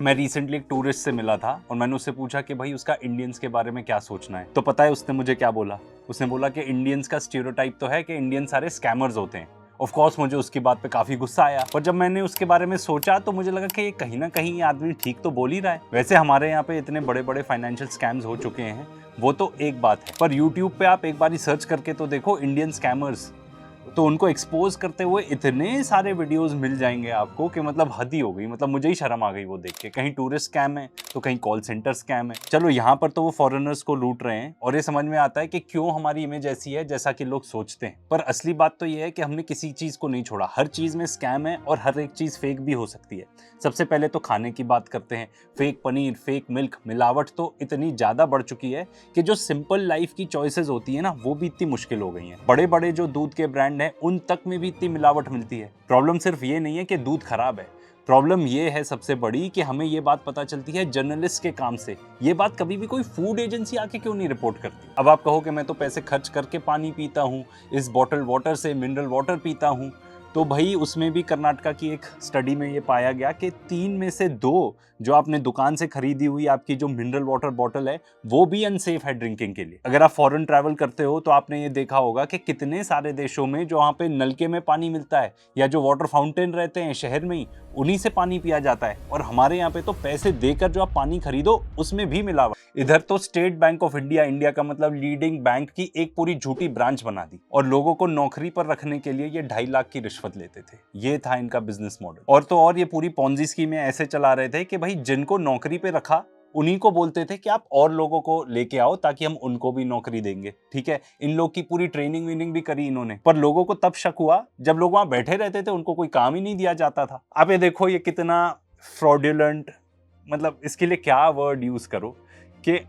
मैं रिसेंटली एक टूरिस्ट से मिला था और मैंने उससे पूछा कि भाई उसका इंडियंस के बारे में क्या सोचना है। तो पता है उसने मुझे क्या बोला? उसने बोला कि इंडियंस का स्टीरियोटाइप तो है कि इंडियन सारे स्कैमर्स होते हैं। ऑफ कोर्स मुझे उसकी बात पे काफी गुस्सा आया, पर जब मैंने उसके बारे में सोचा तो मुझे लगा कि ये कहीं ना कहीं ये आदमी ठीक तो बोल ही रहा है। वैसे हमारे यहाँ पे इतने बड़े बड़े फाइनेंशियल स्कैम्स हो चुके हैं, वो तो एक बात है, पर यूट्यूब पे आप एक बार सर्च करके तो देखो इंडियन स्कैमर्स, तो उनको एक्सपोज करते हुए इतने सारे वीडियोस मिल जाएंगे आपको कि मतलब हद ही हो गई। मतलब मुझे ही शर्म आ गई वो देख के। कहीं टूरिस्ट स्कैम है तो कहीं कॉल सेंटर स्कैम है। चलो यहाँ पर तो वो फॉरेनर्स को लूट रहे हैं और ये समझ में आता है कि क्यों हमारी इमेज ऐसी है जैसा कि लोग सोचते हैं, पर असली बात तो ये है कि हमने किसी चीज को नहीं छोड़ा। हर चीज में स्कैम है और हर एक चीज फेक भी हो सकती है। सबसे पहले तो खाने की बात करते हैं। फेक पनीर, फेक मिल्क, मिलावट तो इतनी ज्यादा बढ़ चुकी है कि जो सिंपल लाइफ की चॉइसेस होती है ना, वो भी इतनी मुश्किल हो गई हैं। बड़े बड़े जो दूध के ब्रांड हैं उन तक में भी इतनी मिलावट मिलती है। प्रॉब्लम सिर्फ ये नहीं है कि दूध खराब है, प्रॉब्लम ये है सबसे बड़ी कि हमें ये बात पता चलती है जर्नलिस्ट के काम से। ये बात कभी भी कोई फूड एजेंसी आके क्यों नहीं रिपोर्ट करती? अब आप कहो कि मैं तो पैसे खर्च करके पानी पीता हूँ, इस बॉटल वाटर से मिनरल वाटर पीता हूँ, तो भाई उसमें भी कर्नाटका की एक स्टडी में ये पाया गया कि 3 में से 2 जो आपने दुकान से खरीदी हुई आपकी जो मिनरल वाटर बॉटल है वो भी अनसेफ है ड्रिंकिंग के लिए। अगर आप फॉरेन ट्रैवल करते हो तो आपने ये देखा होगा कि कितने सारे देशों में जो वहाँ पे नलके में पानी मिलता है या जो वाटर फाउंटेन रहते हैं शहर में ही, उन्हीं से पानी पिया जाता है। और हमारे यहाँ पे तो पैसे देकर जो आप पानी खरीदो उसमें भी मिलावट। इधर तो state bank of India, India का मतलब लीडिंग बैंक की एक पूरी झूठी ब्रांच बना दी और लोगों को नौकरी पर रखने के लिए ये 2.5 लाख की रिश्वत लेते थे। ये था इनका बिजनेस मॉडल। और तो और ये पूरी पॉन्जी स्कीमें ऐसे चला रहे थे कि भाई जिनको नौकरी पे रखा उन्हीं को बोलते थे कि आप और लोगों को लेके आओ ताकि हम उनको भी नौकरी देंगे। ठीक है, इन लोग की पूरी ट्रेनिंग वीनिंग भी करी इन्होंने, पर लोगों को तब शक हुआ जब लोग वहां बैठे रहते थे, उनको कोई काम ही नहीं दिया जाता था। आप ये देखो ये कितना फ्रॉडुलेंट, मतलब इसके लिए क्या वर्ड यूज करो, कि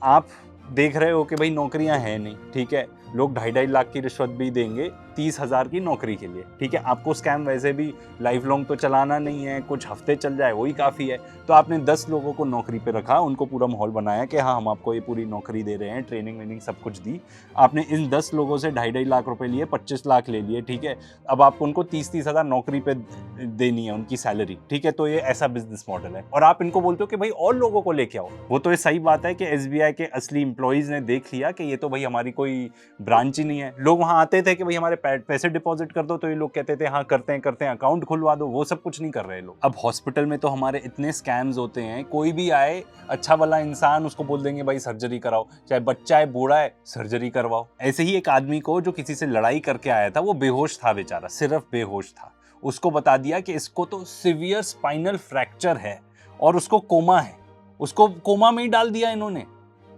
आप देख रहे हो कि भाई नौकरियां हैं नहीं। ठीक है, लोग 2.5 लाख की रिश्वत भी देंगे 30,000 की नौकरी के लिए। ठीक है, आपको स्कैम वैसे भी लाइफ लॉन्ग तो चलाना नहीं है, कुछ हफ्ते चल जाए वही काफ़ी है। तो आपने 10 लोगों को नौकरी पे रखा, उनको पूरा माहौल बनाया कि हाँ हम आपको ये पूरी नौकरी दे रहे हैं, ट्रेनिंग वेनिंग सब कुछ दी। आपने इन 10 लोगों से 2.5 लाख रुपए लिए, 25 लाख ले लिए। ठीक है, अब आपको उनको 30,000 नौकरी पे देनी है उनकी सैलरी। ठीक है, तो ये ऐसा बिजनेस मॉडल है और आप इनको बोलते हो कि भाई और लोगों को लेके आओ। वो तो ये सही बात है कि SBI के असली एम्प्लॉइज ने देख लिया कि ये तो भाई हमारी कोई ब्रांच ही नहीं है। लोग वहां आते थे कि भाई हमारे पैसे डिपॉजिट कर दो, तो ये लोग कहते थे हाँ करते हैं, अकाउंट खुलवा दो। वो सब कुछ नहीं कर रहे लोग। अब हॉस्पिटल में तो हमारे इतने स्कैम्स होते हैं, कोई भी आए अच्छा वाला इंसान उसको बोल देंगे भाई सर्जरी कराओ, चाहे बच्चा है बूढ़ा है सर्जरी करवाओ। ऐसे ही एक आदमी को जो किसी से लड़ाई करके आया था, वो बेहोश था बेचारा, सिर्फ बेहोश था, उसको बता दिया कि इसको तो सिवियर स्पाइनल फ्रैक्चर है और उसको कोमा है। उसको कोमा में ही डाल दिया इन्होंने,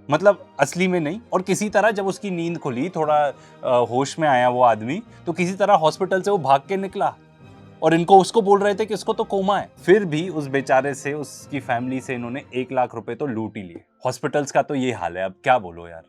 मतलब असली में नहीं। और किसी तरह जब उसकी नींद खुली, थोड़ा होश में आया वो आदमी, तो किसी तरह हॉस्पिटल से वो भाग के निकला और इनको उसको बोल रहे थे कि इसको तो कोमा है। फिर भी उस बेचारे से, उसकी फैमिली से इन्होंने 1 लाख रुपए तो लूट ही लिए। हॉस्पिटल्स का तो ये हाल है, अब क्या बोलो यार।